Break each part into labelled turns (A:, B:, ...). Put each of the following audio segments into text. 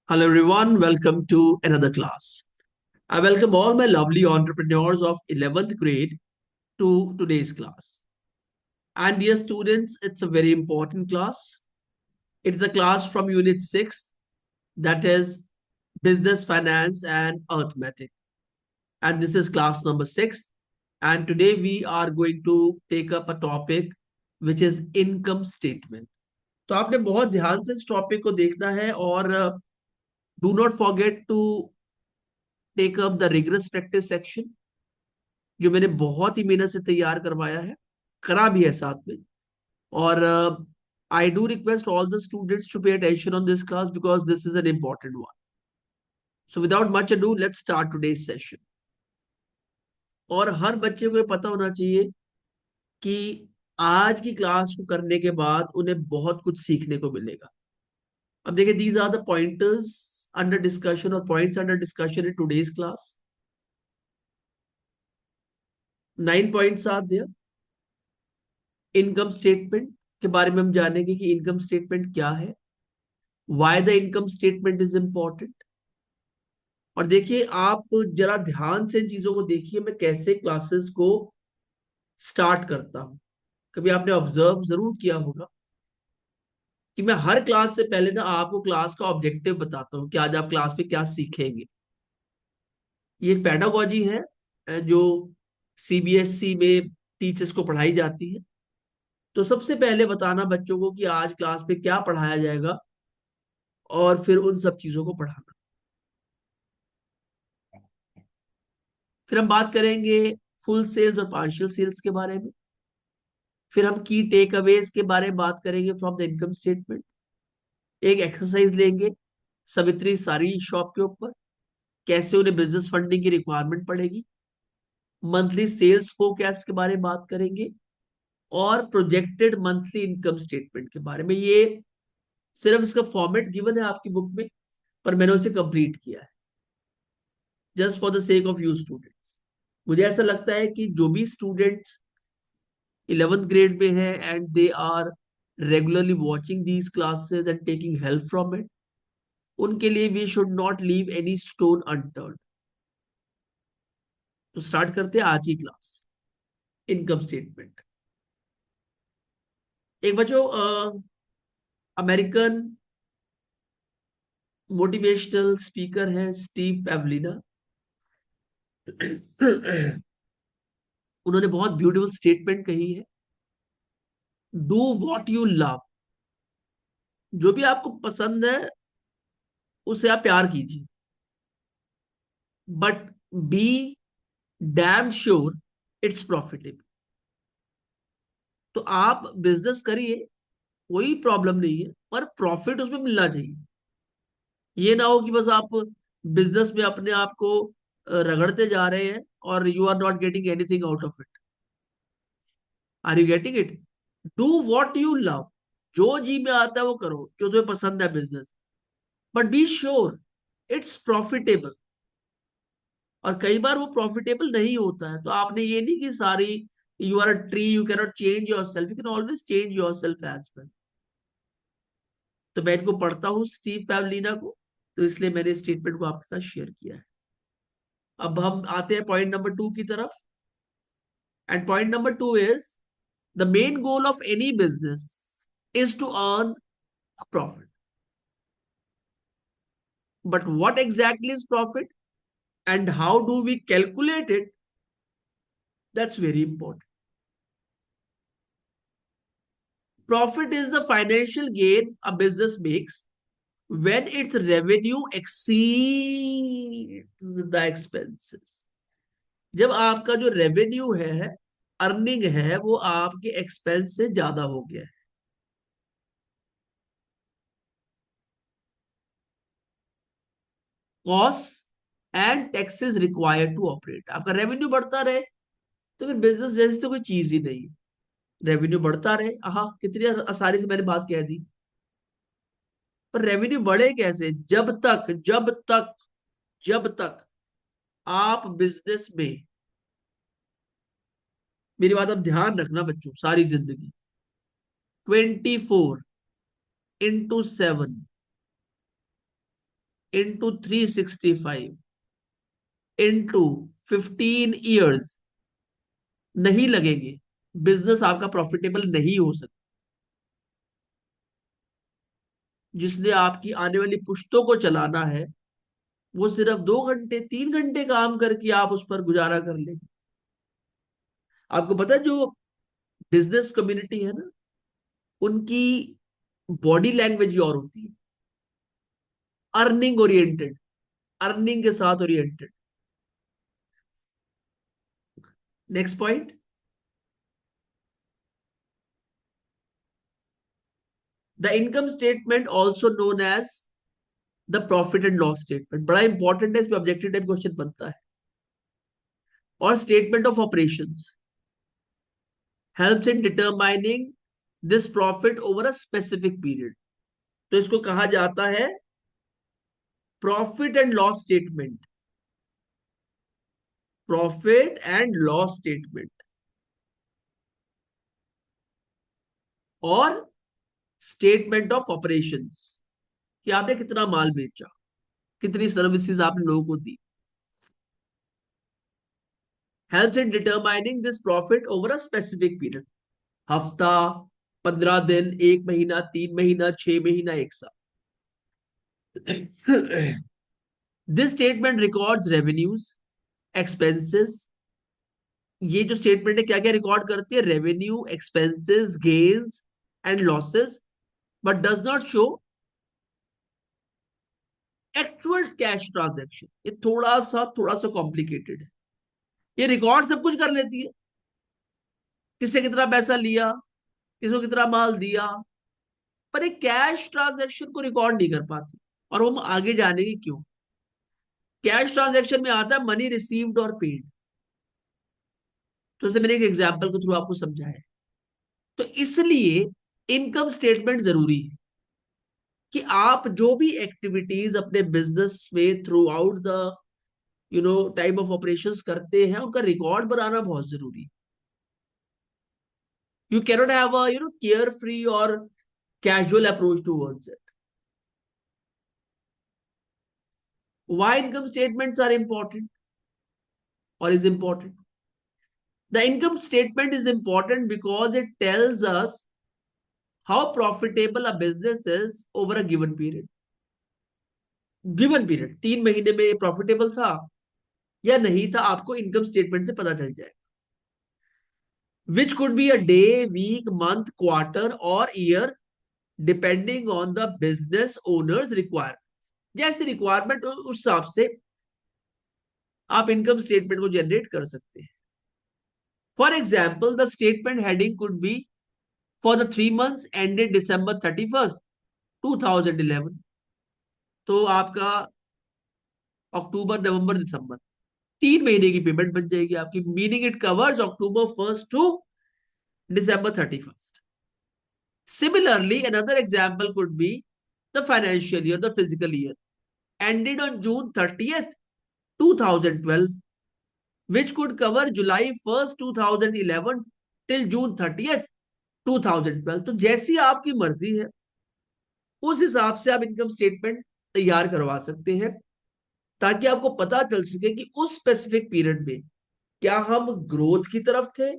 A: Hello everyone, welcome to another class. I welcome all my lovely entrepreneurs of 11th grade to today's class. And dear students, it's a very important class. It's the class from Unit 6, that is Business, Finance and Arithmetic. And this is class number 6. And today we are going to take up a topic which is income statement. तो आपने बहुत ध्यान से इस topic को देखना है और do not forget to take up the rigorous practice section जो मैंने बहुत ही मेहनत से तैयार करवाया है, करा भी है साथ में। और I do request all the students to pay attention on this class because this is an important one. So without much ado let's start today's session. और हर बच्चे को ये पता होना चाहिए कि आज की क्लास को करने के बाद उन्हें बहुत कुछ सीखने को मिलेगा। अब देखिए, these are the pointers under discussion और points under discussion in today's class. 9 points are there. Income statement के बारे में हम जानेंगे कि इनकम स्टेटमेंट क्या है, why the income statement is important. और देखिए, आप जरा ध्यान से इन चीजों को देखिए, मैं कैसे क्लासेस को स्टार्ट करता हूं। कभी आपने ऑब्जर्व जरूर किया होगा कि मैं हर क्लास से पहले ना आपको क्लास का ऑब्जेक्टिव बताता हूं कि आज आप क्लास में क्या सीखेंगे। ये पेडागोजी है जो सीबीएसई में टीचर्स को पढ़ाई जाती है। तो सबसे पहले बताना बच्चों को कि आज क्लास में क्या पढ़ाया जाएगा और फिर उन सब चीजों को पढ़ाना। फिर हम बात करेंगे फुल सेल्स और पार्शियल सेल्स के बारे में। फिर हम की टेक अवेज के बारे में बात करेंगे फ्रॉम द इनकम स्टेटमेंट। एक एक्सरसाइज लेंगे सवित्री सारी शॉप के ऊपर, कैसे उन्हें बिजनेस फंडिंग की रिक्वायरमेंट पड़ेगी। मंथली सेल्स फोरकास्ट के बारे में बात करेंगे और प्रोजेक्टेड मंथली इनकम स्टेटमेंट के बारे में। ये सिर्फ इसका फॉर्मेट गिवन है आपकी बुक में, पर मैंने उसे कंप्लीट किया है just for the sake of you students. मुझे ऐसा लगता है कि जो भी स्टूडेंट्स 11th ग्रेड में है and they are regularly watching these classes and taking help from it, उनके लिए we should not leave any stone unturned. तो स्टार्ट करते हैं आज की क्लास। Income statement. एक बच्चों, अमेरिकन मोटिवेशनल स्पीकर है स्टीव पैवलिना। उन्होंने बहुत ब्यूटीफुल स्टेटमेंट कही है, डू वॉट यू लव। जो भी आपको पसंद है उसे आप प्यार कीजिए, but be damn sure it's profitable. तो आप बिजनेस करिए, कोई प्रॉब्लम नहीं है, पर प्रॉफिट उसमें मिलना चाहिए। ये ना हो कि बस आप बिजनेस में अपने आप को रगड़ते जा रहे हैं और you are not getting anything out of it. Are you getting it? Do what you love. जो जी में आता है वो करो, जो तुम्हें पसंद है business, but be sure it's profitable. और कई बार वो प्रॉफिटेबल नहीं होता है, तो आपने ये नहीं कि सारी you are a tree you can not change yourself, you can always change yourself as well. तो मैं इनको पढ़ता हूँ स्टीव पैवलिना को, तो इसलिए मैंने स्टेटमेंट को आपके साथ शेयर किया है। अब हम आते हैं पॉइंट नंबर 2 की तरफ। And point number 2 is the main goal of any business is to earn profit. But what exactly is profit and how do we calculate it? That's very important. Profit is the financial gain a business makes when its revenue exceeds the expenses. जब आपका जो revenue है, earning है, वो आपके expense से ज्यादा हो गया है। Cost and taxes required to operate. आपका रेवेन्यू बढ़ता रहे तो फिर बिजनेस जैसे तो कोई चीज ही नहीं है। रेवेन्यू बढ़ता रहे, हाँ कितनी आसानी से मैंने बात कह दी। पर रेवेन्यू बढ़े कैसे? जब तक आप बिजनेस में, मेरी बात आप ध्यान रखना बच्चों, सारी जिंदगी 24/7 इंटू 365 इंटू 15 ईयर्स नहीं लगेंगे, बिजनेस आपका प्रॉफिटेबल नहीं हो सकता। जिसने आपकी आने वाली पुश्तों को चलाना है, वो सिर्फ 2 घंटे 3 घंटे काम करके आप उस पर गुजारा कर लेंगे। आपको पता है जो बिजनेस कम्युनिटी है ना, उनकी बॉडी लैंग्वेज और होती है, अर्निंग ओरिएंटेड, अर्निंग के साथ oriented. Next point, the income statement also known as the profit and loss statement, बड़ा इंपॉर्टेंट है, इसमें ऑब्जेक्टिव टाइप क्वेश्चन बनता है। और statement of operations helps in determining this profit over a specific period. तो इसको कहा जाता है profit and loss statement, profit and loss statement. और स्टेटमेंट ऑफ ऑपरेशंस, कि आपने कितना माल बेचा, कितनी सर्विसेज आपने लोगों को दी। Helps in determining this profit over a specific period, हफ्ता, 15 दिन, 1 महीना, 3 महीना, 6 महीना, 1 साल। This statement records revenues, expenses. ये जो स्टेटमेंट है क्या क्या रिकॉर्ड करती है? Revenue, expenses, gains and losses, but does not show actual cash transaction. ये थोड़ा सा कॉम्प्लिकेटेड है। ये रिकॉर्ड सब कुछ कर लेती है, किससे कितना पैसा लिया, किसको कितना माल दिया, पर एक कैश ट्रांजैक्शन को रिकॉर्ड नहीं कर पाती। और हम आगे जानेंगे क्यों। कैश ट्रांजैक्शन में आता है मनी रिसीव्ड और पेड। तो मैंने एक एग्जांपल के थ्रू आपको समझाया। तो इसलिए इनकम स्टेटमेंट जरूरी है कि आप जो भी एक्टिविटीज अपने बिजनेस में through out the type of operations करते हैं, उनका रिकॉर्ड बनाना बहुत जरूरी है। You cannot have a carefree or casual approach towards it. Why income statements are important or is important? The income statement is important because it tells us how profitable a business is over a given period. Given period, 3 महीने में profitable था या नहीं था, आपको income statement से पता चल जाए। Which could be a day, week, month, quarter or year depending on the business owner's requirement. जैसे रिक्वायरमेंट उस हिसाब से आप इनकम स्टेटमेंट को जनरेट कर सकते हैं। For example the statement heading could be for the 3 months ended December 31st 2011। तो आपका अक्टूबर, नवंबर, दिसंबर, 3 महीने की पेमेंट बन जाएगी आपकी, meaning it covers October 1st to December 31st। Similarly, another example could be the financial year, the physical year, ended on June 30th 2012, which could cover July 1st 2011 till June 30th 2012। तो जैसी आपकी मर्जी है उस हिसाब से आप income statement तैयार करवा सकते हैं, ताकि आपको पता चल सके कि उस स्पेसिफिक पीरियड में क्या हम ग्रोथ की तरफ थे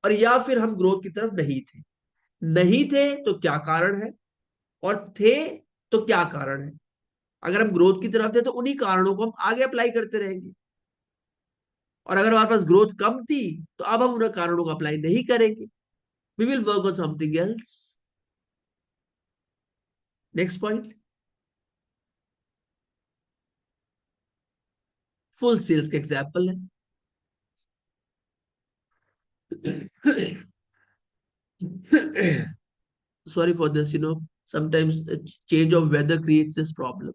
A: और या फिर हम ग्रोथ की तरफ नहीं थे। नहीं थे तो क्या कारण है, और थे तो क्या कारण है। अगर हम ग्रोथ की तरफ थे तो उन्हीं कारणों को हम आगे अप्लाई करते रहेंगे, और अगर हमारे पास ग्रोथ कम थी तो अब हम उन कारणों को अप्लाई नहीं करेंगे। We will work on something else. Next point, full sales का एग्जाम्पल है। Sorry for this, sometimes a change of weather creates this problem.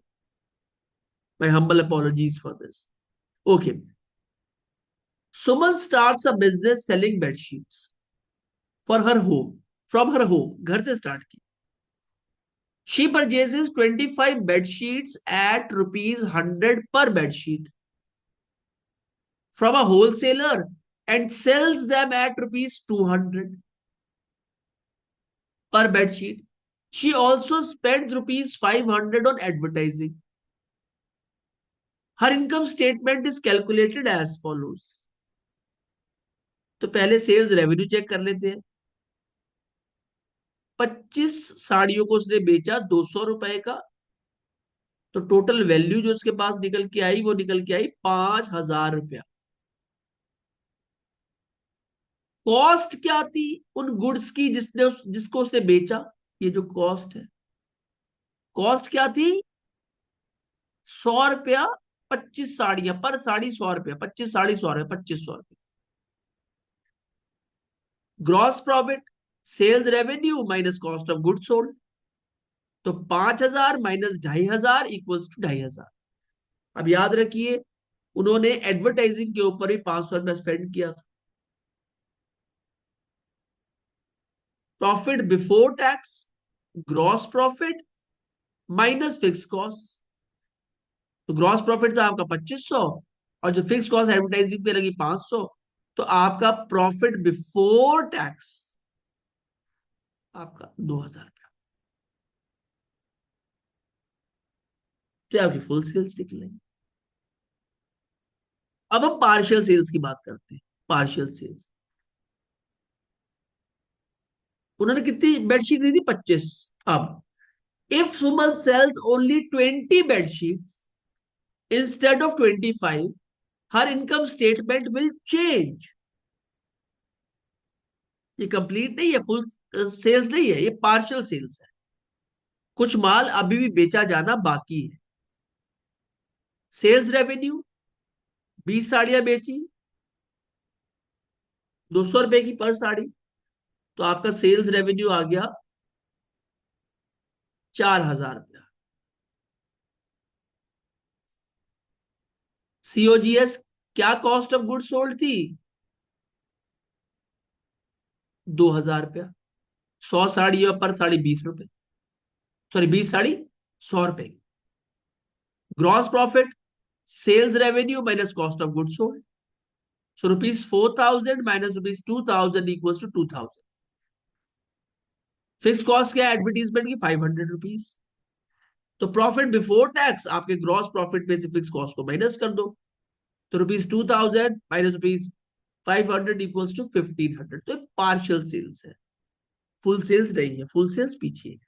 A: My humble apologies for this. Okay. Suman starts a business selling bed sheets for her home, from her home, घर से start की. She purchases 25 bed sheets at rupees 100 per bed sheet from a wholesaler and sells them at rupees 200 per bed sheet. She also spends rupees 500 on advertising. हर income statement is calculated as follows. तो पहले sales revenue check कर लेते हैं। 25 साड़ियों को उसने बेचा 200 रुपए का, तो टोटल वैल्यू जो उसके पास निकल के आई वो निकल के आई 5,000 रुपया। कॉस्ट क्या थी उन गुड्स की जिसको उसने बेचा? ये जो कॉस्ट है, कॉस्ट क्या थी? 100 रुपया। 25 साड़ियां, पर साड़ी 100 रुपया, 25 साड़ी 100 रुपया, 2500 रुपया। Gross profit, sales revenue minus cost of goods sold. तो 5,000 माइनस 2,500 इक्वल्स टू 2,500। अब याद रखिए, उन्होंने एडवर्टाइजिंग के ऊपर ही 500 रुपया स्पेंड किया था। Profit before tax, gross profit minus fix cost. तो ग्रॉस प्रॉफिट था आपका 2,500, और जो फिक्स कॉस्ट एडवर्टाइजिंग पे लगी 500, तो आपका प्रॉफिट बिफोर टैक्स आपका 2,000 रुपया। तो आपकी फुल सेल्स निकलेंगे। अब हम पार्शियल सेल्स की बात करते हैं। पार्शियल सेल्स, उन्होंने कितनी बेडशीट दी थी? 25। अब if Suman sales only 20 bedsheet instead of 25, her income statement will change. ये कंप्लीट नहीं है, फुल सेल्स नहीं है, ये पार्शियल सेल्स है। कुछ माल अभी भी बेचा जाना बाकी है। सेल्स रेवेन्यू, 20 साड़ियां बेची, 200 रुपए की पर साड़ी, तो आपका सेल्स रेवेन्यू आ गया 4,000 रुपया। सीओजीएस, क्या कॉस्ट ऑफ गुड्स सोल्ड थी? 2,000 रुपया। 100 साड़ियों पर साड़ी 20 रुपए, सॉरी 20 साड़ी 100 रुपए। Gross profit, sales revenue minus cost of goods sold. So ₹4,000 minus ₹2,000 equals to 2,000। Fix cost क्या है एडवर्टीजमेंट की? ₹500। तो प्रॉफिट बिफोर टैक्स आपके ग्रॉस प्रॉफिट में से फिक्स कॉस्ट को माइनस कर दो। तो ₹2,000 माइनस ₹500 इक्वल्स टू 1,500। तो पार्शियल सेल्स है, फुल सेल्स नहीं है, फुल सेल्स पीछे है।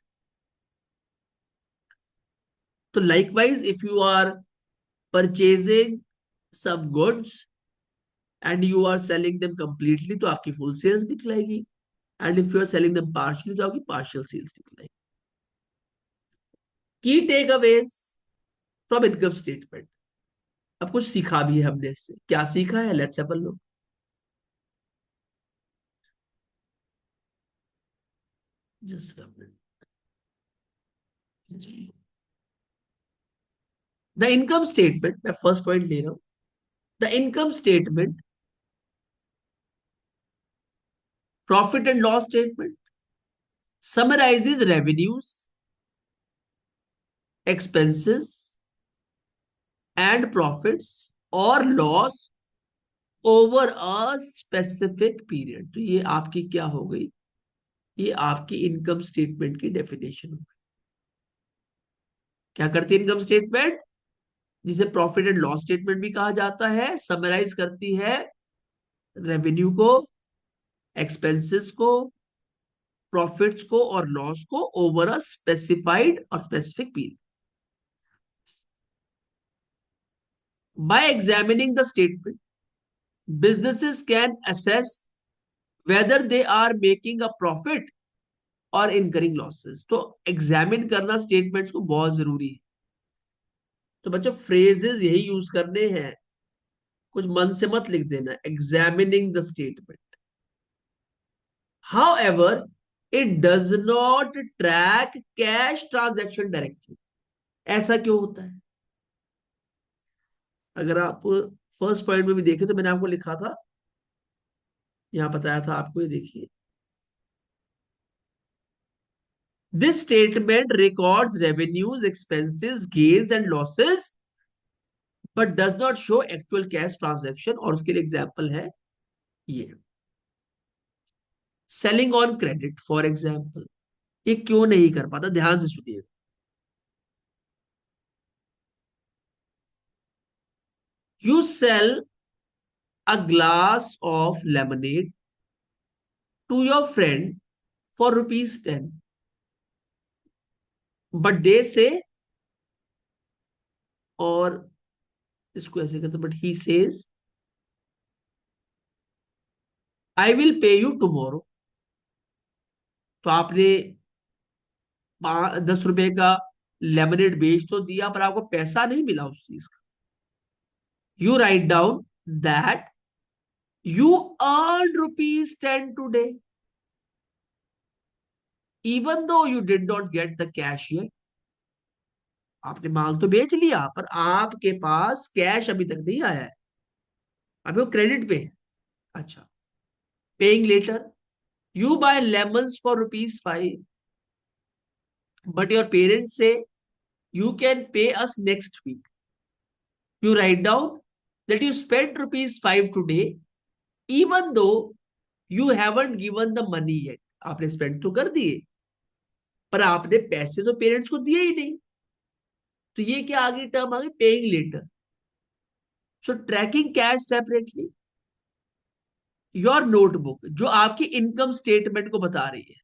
A: तो likewise if you are purchasing some goods and you are selling them completely, तो आपकी full sales निकलेगी। and if you are selling them partially, तो आपकी partial sales निकलेगी। key takeaways from income statement। अब कुछ सीखा भी है हमने इससे, क्या सीखा है? Let's have a look. Just a minute. The income statement, मैं फर्स्ट पॉइंट ले रहा हूं। The income statement, profit and loss statement summarises revenues, expenses and profits और loss over a specific period. तो ये आपकी क्या हो गई? ये आपकी इनकम स्टेटमेंट की डेफिनेशन हो गई। क्या करती है इनकम स्टेटमेंट? जिसे प्रॉफिट एंड लॉस स्टेटमेंट भी कहा जाता है, समराइज करती है रेवेन्यू को, एक्सपेंसेस को, प्रॉफिट्स को और लॉस को ओवर अ स्पेसिफाइड और specific period. Bye examining the statement, businesses can assess whether they are making a profit और इनकरिंग लॉसेस। तो एग्जामिन करना स्टेटमेंट्स को बहुत जरूरी है। तो बच्चों फ्रेजेस यही यूज करने हैं, कुछ मन से मत लिख देना। Examining the statement, how ever it does not track cash transaction directly. ऐसा क्यों होता है? अगर आप फर्स्ट पॉइंट में भी देखें तो मैंने आपको लिखा था, यहां बताया था आपको, ये देखिए। This statement records revenues, expenses, gains and losses, but does not show actual cash transaction. और उसके लिए एग्जाम्पल है ये, selling on credit for example. ये क्यों नहीं कर पाता? ध्यान से सुनिए। You sell a glass of lemonade to your friend for rupees 10. But they say, और इसको ऐसे कहते, but he says, I will pay you tomorrow. तो आपने 10 रुपए का लेमनेड बेच तो दिया, पर आपको पैसा नहीं मिला उस चीज का. You write down that you earn rupees 10 today, even though you did not get the cash yet. आपने माल तो बेच लिया, पर आपके पास कैश अभी तक नहीं आया है, अभी वो क्रेडिट पे है. अच्छा. Paying later. You buy lemons for rupees 5, but your parents से you can pay us next week. You write down that you spent rupees 5 today, even though you haven't given the money yet. आपने spend तो कर दिए, पर आपने पैसे तो parents को दिए ही नहीं. तो ये क्या आगे टर्म आ गई, paying later. So tracking cash separately. Your notebook जो आपकी इनकम स्टेटमेंट को बता रही है,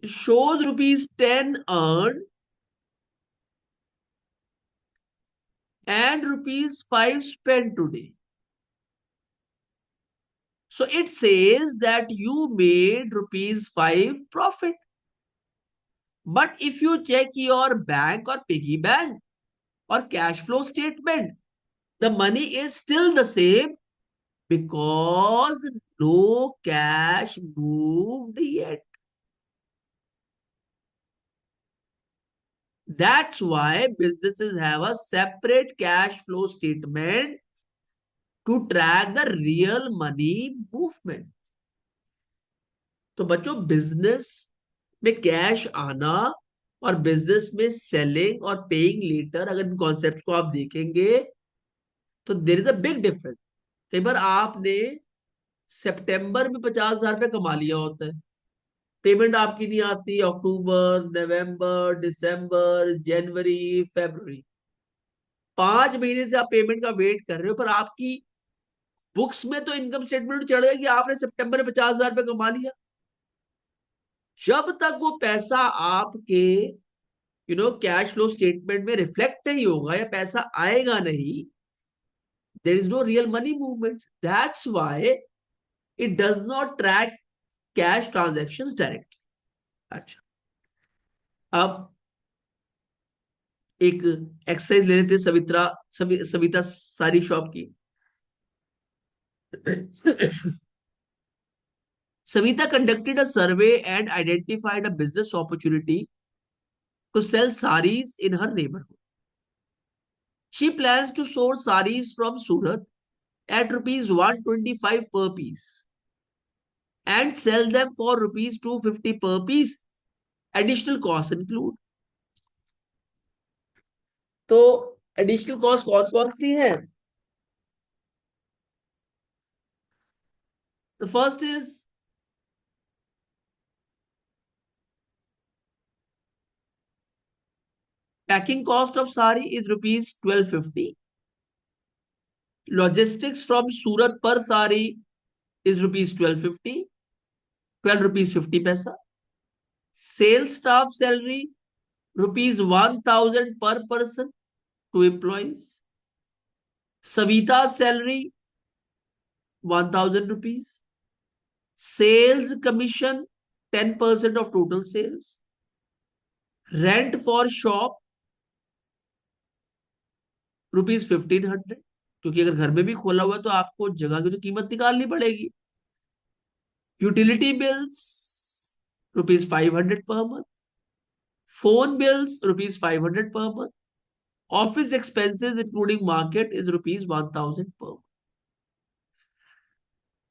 A: shows rupees 10 earn and rupees 5 spent today. So it says that you made rupees 5 profit. But if you check your bank or piggy bank or cash flow statement, the money is still the same because no cash moved yet. That's why businesses have a separate cash flow statement to track the real money movement. तो बच्चों, business में cash आना और business में selling और paying letter, अगर इन concept को आप देखेंगे तो there is a big difference. कई बार आपने सितंबर में 50,000 रुपये कमा लिया होता है, पेमेंट आपकी नहीं आती अक्टूबर, नवंबर, दिसंबर, जनवरी, फरवरी. 5 महीने से आप पेमेंट का वेट कर रहे हो, पर आपकी बुक्स में तो इनकम स्टेटमेंट चढ़ गया कि आपने सितंबर में 50,000 रुपये कमा लिया. जब तक वो पैसा आपके कैश फ्लो स्टेटमेंट में रिफ्लेक्ट नहीं होगा या पैसा आएगा नहीं, there is no real money movements. That's why it does not track cash transactions directly. अच्छा. अब एक एक्सरसाइज ले लेते हैं सविता सारी शॉप की. Savita conducted a survey and identified a business opportunity to sell saris in her neighborhood. She plans to source saris from Surat at rupees 125 per piece and sell them for rupees 250 per piece. Additional costs include. तो additional cost कौन कौन सी है? The first is packing cost of sari is rupees 1250. Logistics from Surat पर sari is rupees 1250, 12 rupees 50 पैसा. Sales staff salary rupees 1000 per person, 2 employees. Savita salary 1000 rupees. Sales commission 10% of total sales. Rent for shop rupees 1500, क्योंकि अगर घर में भी खोला हुआ है तो आपको जगह की तो कीमत निकालनी पड़ेगी. Utility bills rupees 500 per month. Phone bills rupees 500 per month. Office expenses including market is rupees 1000 per month.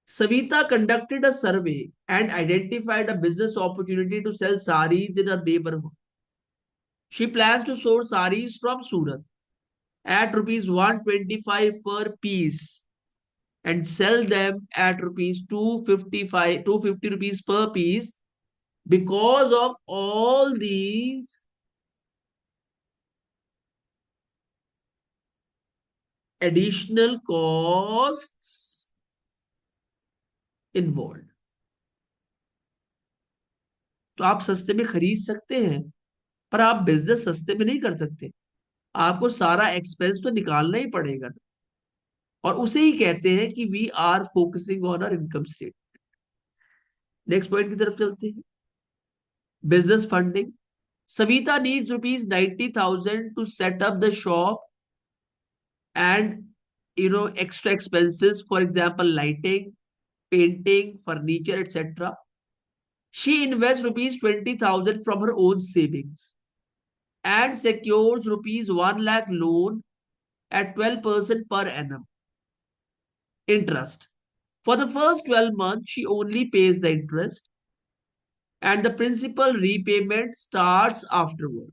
A: Savita conducted a survey and identified a business opportunity to sell saris in a neighborhood. She plans to source saris from Surat at rupees 125 per piece and sell them at rupees 250 rupees per piece. Because of all these additional costs involve. तो आप सस्ते में खरीद सकते हैं, पर आप business सस्ते में नहीं कर सकते। आपको सारा एक्सपेंस तो निकालना ही पड़ेगा। और उसे ही कहते हैं कि we are focusing on our income state. Next point की तरफ चलते हैं। Business funding. Savita needs rupees 90,000 to set up the shop and extra expenses, for example, lighting, painting, furniture, etc. She invests rupees 20,000 from her own savings and secures rupees 1 lakh loan at 12% per annum interest. For the first 12 months, she only pays the interest and the principal repayment starts afterward.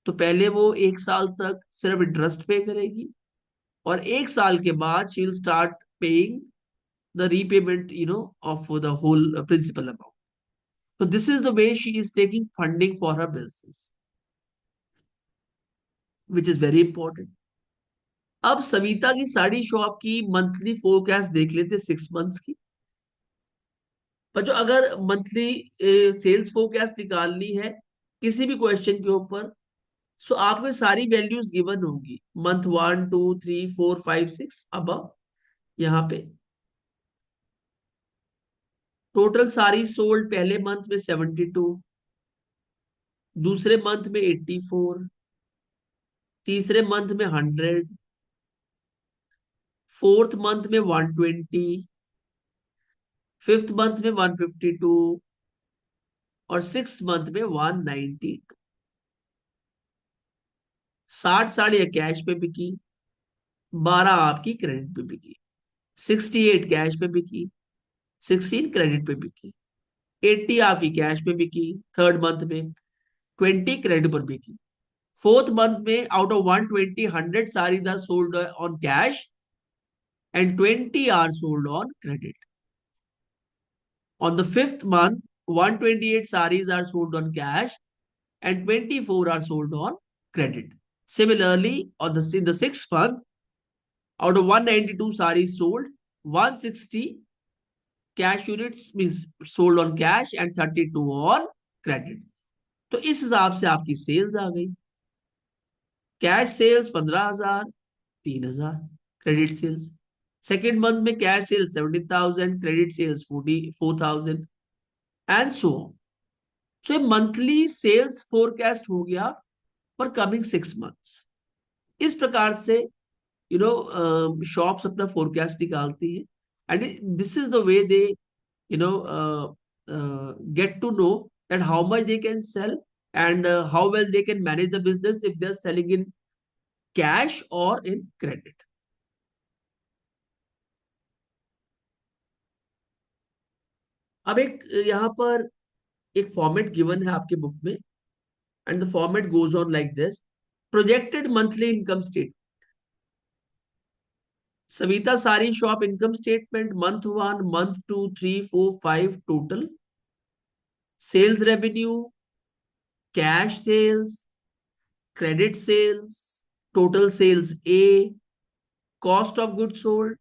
A: तो पहले वो 1 साल तक सिर्फ interest पे करेगी, और 1 साल के बाद she will start paying the repayment of the whole principal amount. So this is the way she is taking funding for her business, which is very important. अब सविता की साड़ी शॉप की मंथली फोरकास्ट देख लेते 6 मंथ्स की. बच्चों अगर monthly sales forecast निकालनी है किसी भी क्वेश्चन के ऊपर, सो आपको सारी वैल्यूज गिवन होंगी. मंथ 1 2 3 4 5 6 अब यहाँ पे टोटल सारी सोल्ड पहले मंथ में 72, दूसरे मंथ में 84, तीसरे मंथ में 100, फोर्थ मंथ में 120, फिफ्थ मंथ में 152 और सिक्स मंथ में 192. 60 साड़ियां कैश पे बिकी, 12 आपकी क्रेडिट पे बिकी. 68 कैश पे बिकी, 16 क्रेडिट पे बिकी. 80 आपकी कैश पे बिकी थर्ड मंथ में, 20 क्रेडिट पर बिकी. फोर्थ मंथ में out of 120, 100 saris are sold on cash and 20 are sold on credit. On the fifth month, 128 saris are sold on cash and 24 are sold on credit. Similarly, in the sixth month, out of 192 saris sold, 160 cash units means sold on cash and 32 on credit. तो इस हिसाब से आपकी sales आ गई. Cash sales 15,000, 3,000. Credit sales second month में cash sales 70,000, credit sales 44,000 and so on. So monthly sales forecast हो गया फॉर कमिंग 6 मंथ्स. इस प्रकार से शॉप्स अपना फोरकास्ट निकालती है, and this is the way they get to know that how much they can sell and how well they can manage the business if they're selling in cash or in credit. अब एक यहां पर एक format given है आपके book में, and the format goes on like this. Projected monthly income statement. Savita Sari shop income statement month 1, month 2, 3, 4, 5 total. Sales revenue, cash sales, credit sales, total sales A, cost of good sold,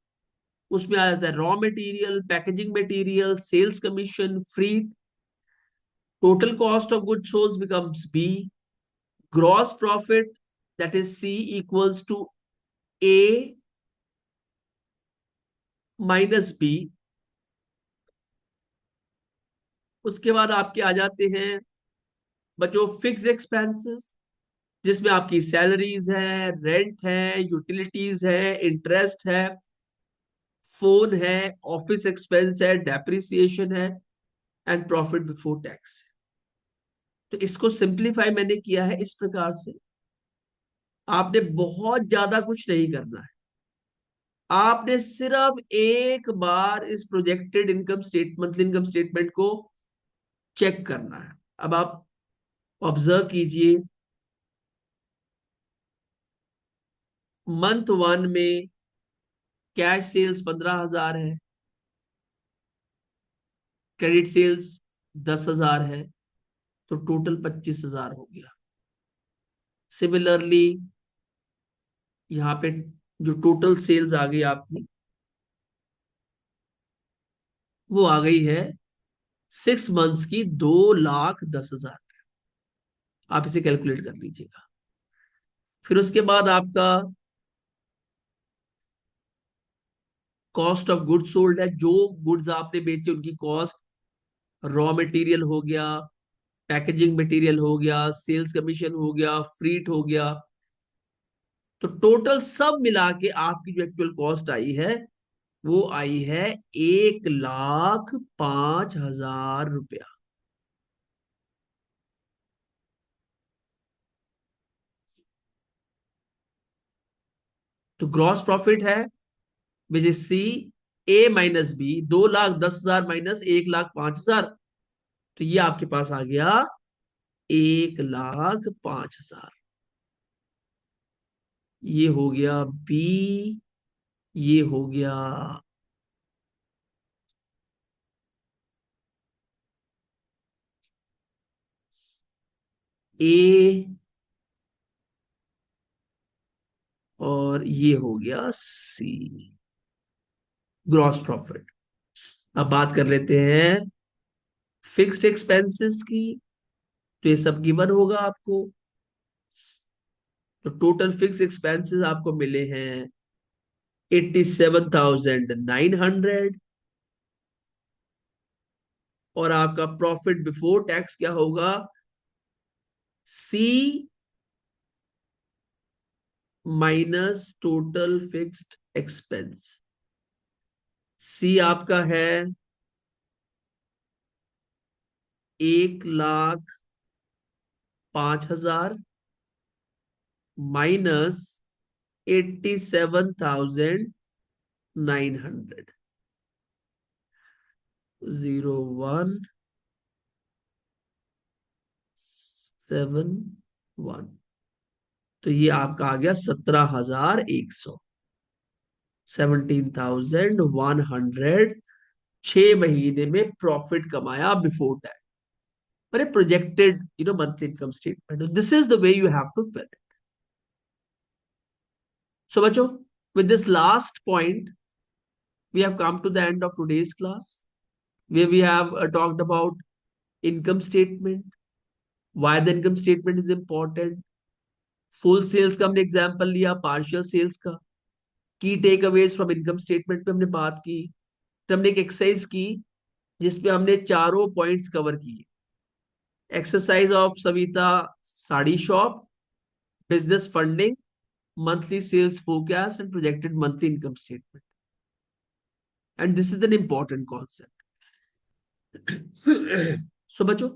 A: उसमें आ जाता है raw material, packaging material, sales commission, freight. Total cost of good sold becomes B. Gross profit that is C equals to A minus B. उसके बाद आपके आ जाते हैं बच्चों फिक्स एक्सपेंसेस, जिसमें आपकी सैलरीज है, रेंट है, यूटिलिटीज है, इंटरेस्ट है, फोन है, ऑफिस एक्सपेंस है, डेप्रिसिएशन है, एंड प्रॉफिट बिफोर टैक्स. तो इसको सिंप्लीफाई मैंने किया है इस प्रकार से. आपने बहुत ज्यादा कुछ नहीं करना है. आपने सिर्फ एक बार इस projected income state monthly income statement को चेक करना है. अब आप ऑब्जर्व कीजिए. मंथ 1 में कैश सेल्स 15,000 है, क्रेडिट सेल्स 10,000 है, तो टोटल 25,000 हो गया. सिमिलरली यहाँ पे जो टोटल सेल्स आ गई आपकी, वो आ गई है 6 मंथ्स की 2,10,000। आप इसे कैलकुलेट कर लीजिएगा। फिर उसके बाद आपका कॉस्ट ऑफ गुड्स सोल्ड है, जो गुड्स आपने बेचे उनकी कॉस्ट, रॉ मटेरियल हो गया, पैकेजिंग मटेरियल हो गया, सेल्स कमीशन हो गया, फ्रीट हो गया। तो टोटल सब मिला के आपकी जो एक्चुअल कॉस्ट आई है वो आई है 1,05,000 रुपया। तो ग्रॉस प्रॉफिट है which is C, A minus B, 2,10,000 minus 1,05,000। तो ये आपके पास आ गया 1,05,000। ये हो गया बी, ये हो गया ए, और ये हो गया सी, ग्रॉस प्रॉफिट। अब बात कर लेते हैं फिक्स्ड एक्सपेंसेस की। तो ये सब गिवन होगा आपको। तो टोटल फिक्स एक्सपेंसेस आपको मिले हैं 87,900। और आपका प्रॉफिट बिफोर टैक्स क्या होगा, सी माइनस टोटल फिक्स्ड एक्सपेंस। सी आपका है 1,05,000 माइनस 87,900। 0171। तो ये आपका आ गया 17,100, 17,100। 6 महीने में प्रॉफिट कमाया बिफोर टैक्स। अरे projected monthly income statement, this is the way you have to fill it. So बच्चों, with this last point we have come to the end of today's class, where we have talked about income statement, why the income statement is important, full sales का हमने example लिया, partial sales का, key takeaways from income statement पे हमने बात की। फिर हमने एक एक्सरसाइज की जिसपे हमने चारों पॉइंट्स कवर किए। Exercise of Savita sari shop, business funding, monthly sales forecast, and projected monthly income statement. And this is an important concept. So बच्चों,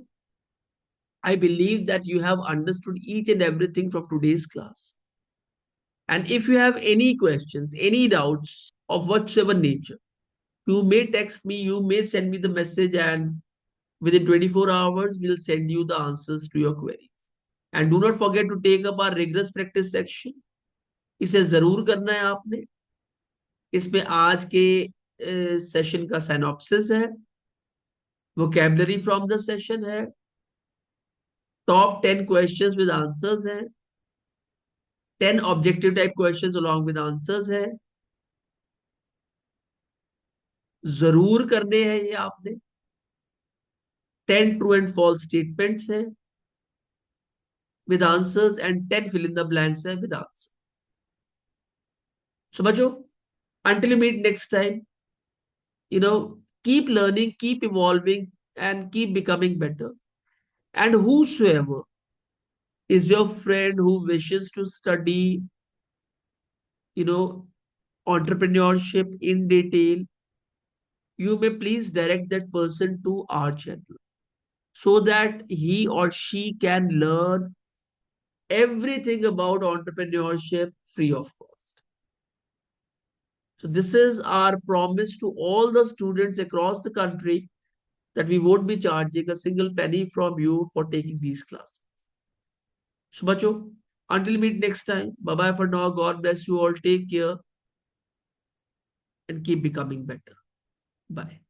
A: I believe that you have understood each and everything from today's class. And if you have any questions, any doubts of whatsoever nature, you may text me, you may send me the message, and within 24 hours, we'll send you the answers to your query. And do not forget to take up our rigorous practice section. इसे जरूर करना है आपने। इसमें आज के session का synopsis है, वोकैबुलरी फ्रॉम द सेशन है, टॉप 10 क्वेश्चंस विद आंसर्स है, 10 objective type questions along with answers है। जरूर करने हैं ये आपने। 10 ट्रू एंड फॉल्स स्टेटमेंट्स है with answers, and 10 fill in the blanks है विद आंसर। सो बच्चों, until you meet next time, keep learning, keep evolving, and keep becoming better. And whosoever is your friend who wishes to study, you know, entrepreneurship in detail, you may please direct that person to our channel so that he or she can learn everything about entrepreneurship free of cost. So this is our promise to all the students across the country, that we won't be charging a single penny from you for taking these classes. So, bacho, until we meet next time, bye bye for now. God bless you all. Take care and keep becoming better. Bye.